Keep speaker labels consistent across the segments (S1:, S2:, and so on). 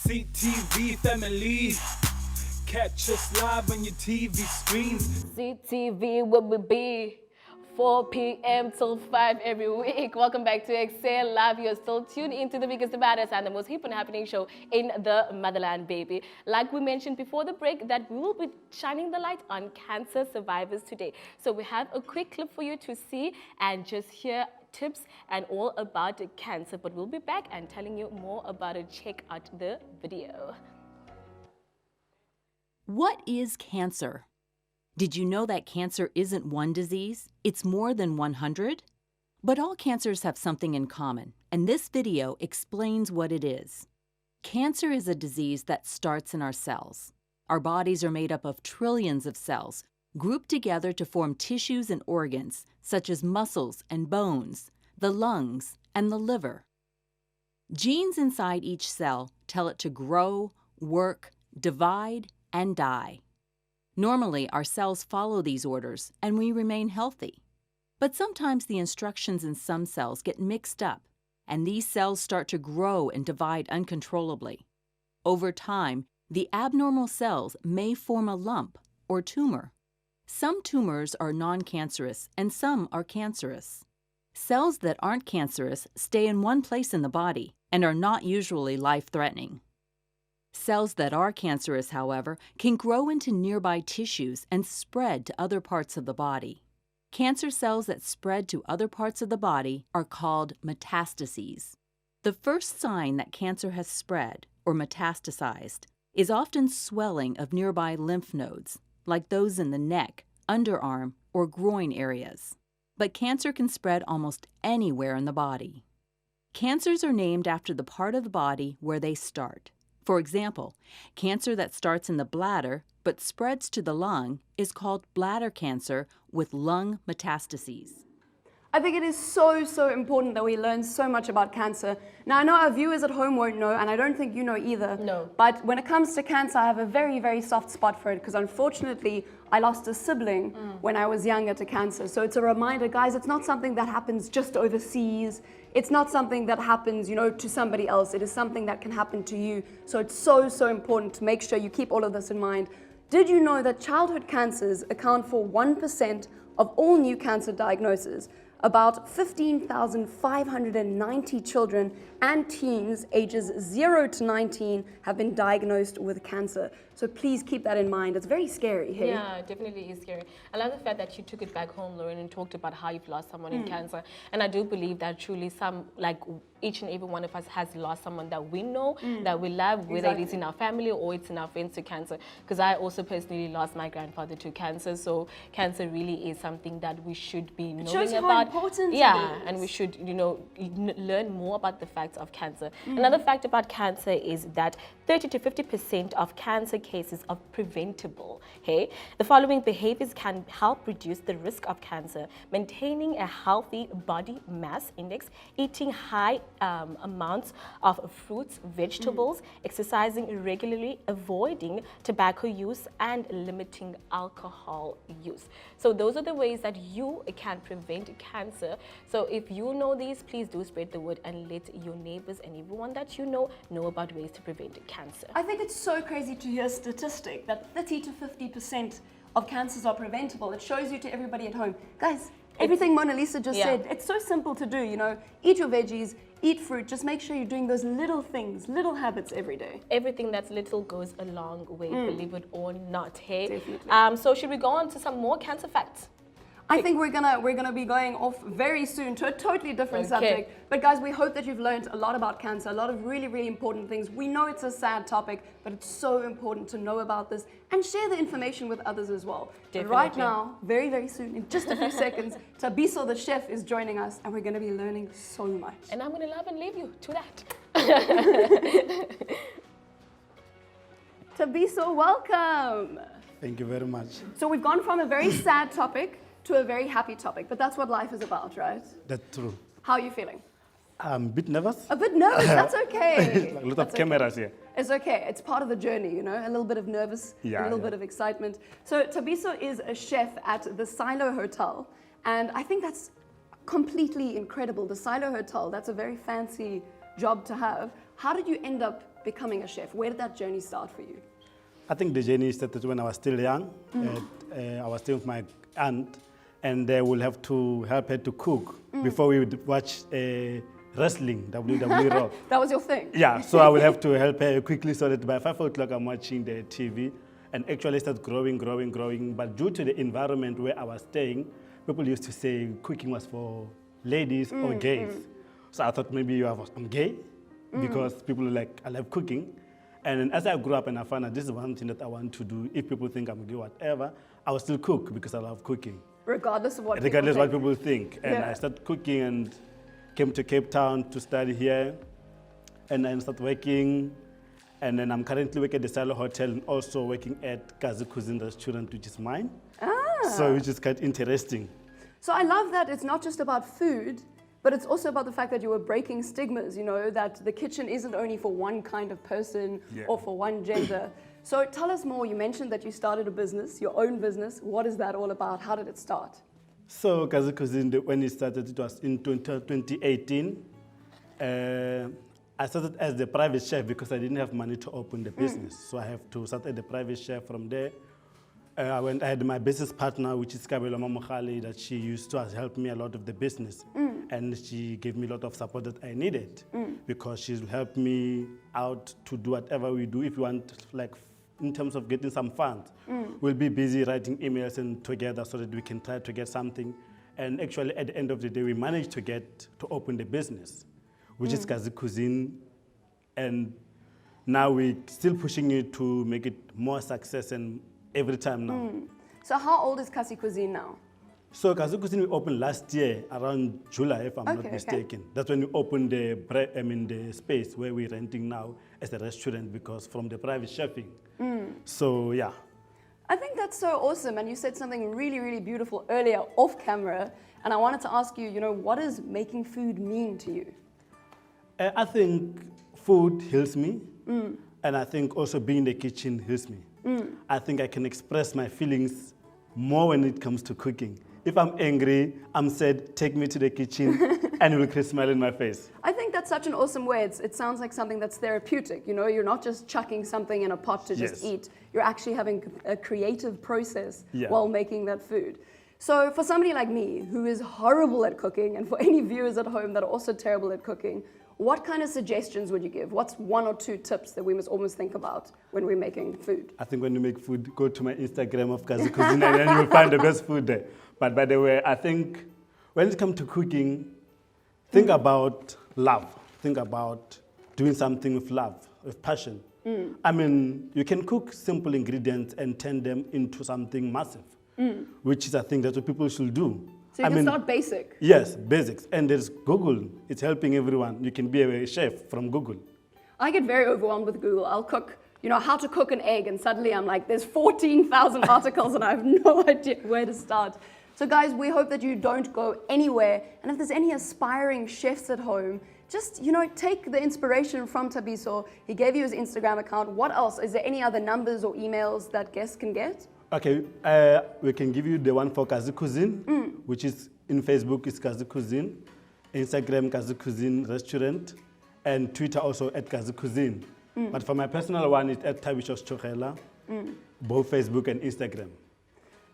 S1: CTV family, catch us live on your TV screens.
S2: CTV will be 4 p.m. till 5 every week. Welcome back to Ekse Live. You're still tuned into the biggest, the baddest, and the most hip and happening show in the motherland, baby. Like we mentioned before the break, that we will be shining the light on cancer survivors today. So we have a quick clip for you to see and just hear tips and all about cancer. But we'll be back and telling you more about it. Check out the video.
S3: What is cancer? Did you know that cancer isn't one disease? It's more than 100? But all cancers have something in common, and this video explains what it is. Cancer is a disease that starts in our cells. Our bodies are made up of trillions of cells, grouped together to form tissues and organs, such as muscles and bones, the lungs, and the liver. Genes inside each cell tell it to grow, work, divide, and die. Normally, our cells follow these orders, and we remain healthy. But sometimes the instructions in some cells get mixed up, and these cells start to grow and divide uncontrollably. Over time, the abnormal cells may form a lump or tumor. Some tumors are non-cancerous, and some are cancerous. Cells that aren't cancerous stay in one place in the body and are not usually life-threatening. Cells that are cancerous, however, can grow into nearby tissues and spread to other parts of the body. Cancer cells that spread to other parts of the body are called metastases. The first sign that cancer has spread or metastasized is often swelling of nearby lymph nodes, like those in the neck, underarm, or groin areas. But cancer can spread almost anywhere in the body. Cancers are named after the part of the body where they start. For example, cancer that starts in the bladder but spreads to the lung is called bladder cancer with lung metastases.
S4: I think it is so important that we learn so much about cancer. Now, I know our viewers at home won't know, and I don't think you know either.
S2: No.
S4: But when it comes to cancer, I have a very soft spot for it because unfortunately, I lost a sibling when I was younger to cancer. So it's a reminder, guys, it's not something that happens just overseas. It's not something that happens, to somebody else. It is something that can happen to you. So it's so important to make sure you keep all of this in mind. Did you know that childhood cancers account for 1% of all new cancer diagnoses? About 15,590 children and teens ages 0 to 19 have been diagnosed with cancer. So please keep that in mind. It's very scary, hey?
S2: Yeah, it definitely is scary. I love the fact that you took it back home, Lauren, and talked about how you've lost someone in cancer. And I do believe that truly each and every one of us has lost someone that we know, that we love, whether it is in our family or it's in our friends to cancer. Because I also personally lost my grandfather to cancer. So cancer really is something that we should be knowing
S4: shows
S2: about.
S4: how important it is.
S2: And we should, learn more about the facts of cancer. Another fact about cancer is that 30 to 50% of cancer cases are preventable. Hey, the following behaviors can help reduce the risk of cancer: maintaining a healthy body mass index, eating high amounts of fruits, vegetables, exercising regularly, avoiding tobacco use, and limiting alcohol use. So those are the ways that you can prevent cancer. So if you know these, please do spread the word and let your neighbors and everyone that you know about ways to prevent cancer.
S4: I think it's so crazy to hear a statistic that 30 to 50% of cancers are preventable. It shows you to everybody at home. Guys, everything Mona Lisa just said, it's so simple to do, Eat your veggies, eat fruit, just make sure you're doing those little things, little habits every day.
S2: Everything that's little goes a long way, believe it or not, hey?
S4: Definitely.
S2: So should we go on to some more cancer facts?
S4: I think we're gonna be going off very soon to a totally different subject. But guys, we hope that you've learned a lot about cancer, a lot of really important things. We know it's a sad topic, but it's so important to know about this and share the information with others as well. But right now, very soon, in just a few seconds, Thabiso the chef is joining us, and we're gonna be learning so much.
S2: And I'm gonna love and leave you to that.
S4: Thabiso, welcome.
S5: Thank you very much.
S4: So we've gone from a very sad topic to a very happy topic, but that's what life is about, right?
S5: That's true.
S4: How are you feeling?
S5: I'm a bit nervous.
S4: A bit nervous, that's okay.
S5: Like a lot of cameras here.
S4: It's okay, it's part of the journey, a little bit of nervous, a little bit of excitement. So Thabiso is a chef at the Silo Hotel, and I think that's completely incredible. The Silo Hotel, that's a very fancy job to have. How did you end up becoming a chef? Where did that journey start for you?
S5: I think the journey started when I was still young. I was staying with my aunt, and they will have to help her to cook before we would watch wrestling, WWE Raw.
S4: That was your thing?
S5: Yeah, so I will have to help her quickly so that by 5 o'clock I'm watching the TV, and actually started growing. But due to the environment where I was staying, people used to say cooking was for ladies or gays. So I thought maybe I'm gay because people are like, I love cooking. And then as I grew up and I found out this is one thing that I want to do, if people think I'm gay, whatever, I will still cook because I love cooking.
S4: Regardless of what
S5: people think. And
S4: Yeah.
S5: I started cooking and came to Cape Town to study here. And then started working. And then I'm currently working at the Silo Hotel and also working at Kazi Cuisine Restaurant, which is mine. So which is quite interesting.
S4: So I love that it's not just about food, but it's also about the fact that you were breaking stigmas, you know, that the kitchen isn't only for one kind of person or for one gender. So tell us more. You mentioned that you started a business, your own business. What is that all about? How did it start?
S5: So Kazi Cuisine, when it started, it was in 2018. I started as the private chef because I didn't have money to open the business. So I have to start as the private chef. From there, I had my business partner, which is Kabelo Mamokhale, that she used to help me a lot of the business. And she gave me a lot of support that I needed because she's helped me out to do whatever we do. If you want, like, in terms of getting some funds, we'll be busy writing emails and together so that we can try to get something. And actually, at the end of the day, we managed to open the business, which is Kazi Cuisine. And now we're still pushing it to make it more success and every time now.
S4: So how old is Kazi Cuisine now?
S5: So Kazi Cuisine we opened last year around July, if I'm not mistaken. That's when we opened the space where we're renting now as a restaurant because from the private chefing. So yeah.
S4: I think that's so awesome. And you said something really, really beautiful earlier off camera. And I wanted to ask you, you know, what does making food mean to you?
S5: I think food heals me. And I think also being in the kitchen heals me. I think I can express my feelings more when it comes to cooking. If I'm angry, I'm sad, take me to the kitchen and you will create a smile in my face.
S4: I think that's such an awesome way. It sounds like something that's therapeutic. You know, you're not just chucking something in a pot to just eat. You're actually having a creative process while making that food. So for somebody like me who is horrible at cooking, and for any viewers at home that are also terrible at cooking, what kind of suggestions would you give? What's 1 or 2 tips that we must almost think about when we're making food?
S5: I think when you make food, go to my Instagram of Kazi Cuisine and then you will find the best food there. But by the way, I think when it comes to cooking, think about love. Think about doing something with love, with passion. I mean, you can cook simple ingredients and turn them into something massive, which is I think that's what people should do.
S4: So you can start basic.
S5: Yes, basics. And there's Google. It's helping everyone. You can be a chef from Google.
S4: I get very overwhelmed with Google. I'll cook, you know, how to cook an egg, and suddenly I'm like, there's 14,000 articles and I have no idea where to start. So guys, we hope that you don't go anywhere. And if there's any aspiring chefs at home, just, you know, take the inspiration from Thabiso. He gave you his Instagram account. What else? Is there any other numbers or emails that guests can get?
S5: Okay, we can give you the one for Kazi Cuisine, which is in Facebook is Kazi Cuisine, Instagram Kazi Cuisine Restaurant, and Twitter also at Kazi Cuisine. But for my personal one, it's at Thabisho Sechogela, both Facebook and Instagram.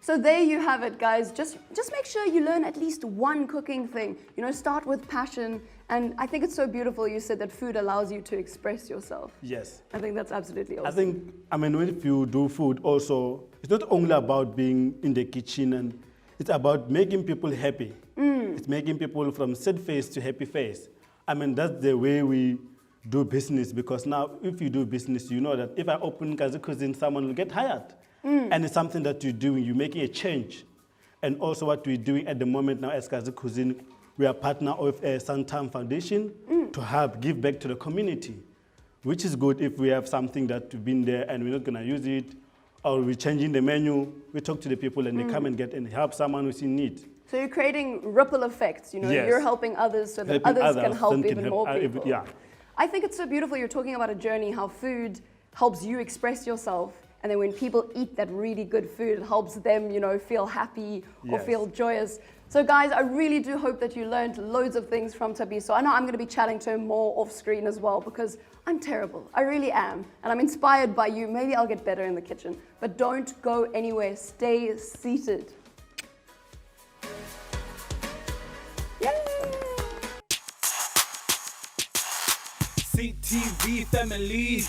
S4: So there you have it, guys. Just make sure you learn at least one cooking thing. You know, start with passion. And I think it's so beautiful you said that food allows you to express yourself.
S5: Yes.
S4: I think that's absolutely awesome.
S5: I think, I mean, if you do food also, it's not only about being in the kitchen, and it's about making people happy. It's making people from sad face to happy face. I mean, that's the way we do business, because now if you do business, you know that if I open Kazi Cuisine, someone will get hired. And it's something that you're doing, you're making a change. And also what we're doing at the moment now as Kazi Cuisine, we are partner with a Santam Foundation to help give back to the community, which is good if we have something that we've been there and we're not gonna use it, or we're changing the menu, we talk to the people and they come and get and help someone who's in need.
S4: So you're creating ripple effects, you know, you're helping others so that others can help even more people. I think it's so beautiful. You're talking about a journey, how food helps you express yourself. And then when people eat that really good food, it helps them, you know, feel happy or feel joyous. So guys, I really do hope that you learned loads of things from Thabiso. I know I'm going to be chatting to him more off screen as well because I'm terrible. I really am. And I'm inspired by you. Maybe I'll get better in the kitchen. But don't go anywhere. Stay seated.
S1: CTV family.